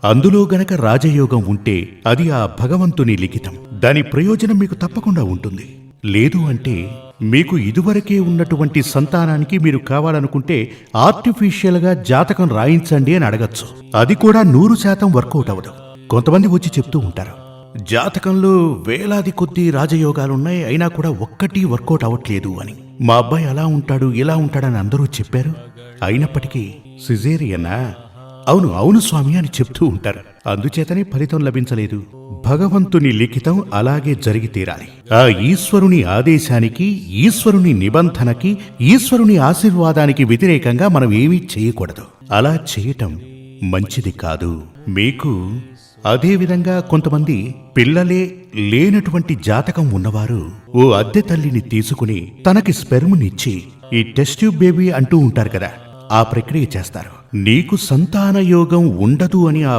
అందులో గనక రాజయోగం ఉంటే అది ఆ భగవంతుని లిఖితం. దాని ప్రయోజనం మీకు తప్పకుండా ఉంటుంది. లేదు అంటే మీకు ఇదివరకే ఉన్నటువంటి సంతానానికి మీరు కావాలనుకుంటే ఆర్టిఫిషియల్గా జాతకం రాయించండి అని అడగచ్చు. అది కూడా 100% వర్కౌట్ అవ్వదు. కొంతమంది వచ్చి చెప్తూ ఉంటారు, జాతకంలో వేలాది కొద్ది రాజయోగాలున్నాయి, అయినా కూడా ఒక్కటి వర్కౌట్ అవ్వట్లేదు అని. మా అబ్బాయి అలా ఉంటాడు ఇలా ఉంటాడని అందరూ చెప్పారు, అయినప్పటికీ సిజేరియనా? అవును అవును స్వామి అని చెప్తూ ఉంటారు. అందుచేతనే ఫలితం లభించలేదు. భగవంతుని లిఖితం అలాగే జరిగి తీరాలి. ఆ ఈశ్వరుని ఆదేశానికి, ఈశ్వరుని నిబంధనకి, ఈశ్వరుని ఆశీర్వాదానికి వ్యతిరేకంగా మనం ఏమీ చేయకూడదు. అలా చేయటం మంచిది కాదు. మీకు అదేవిధంగా కొంతమంది పిల్లలే లేనటువంటి జాతకం ఉన్నవారు ఓ అద్దె తల్లిని తీసుకుని తనకి స్పెర్మ్నిచ్చి ఈ టెస్ట్ ట్యూబ్ బేబీ అంటూ ఉంటారు కదా, ఆ ప్రక్రియ చేస్తారు. నీకు సంతాన యోగం ఉండదు అని ఆ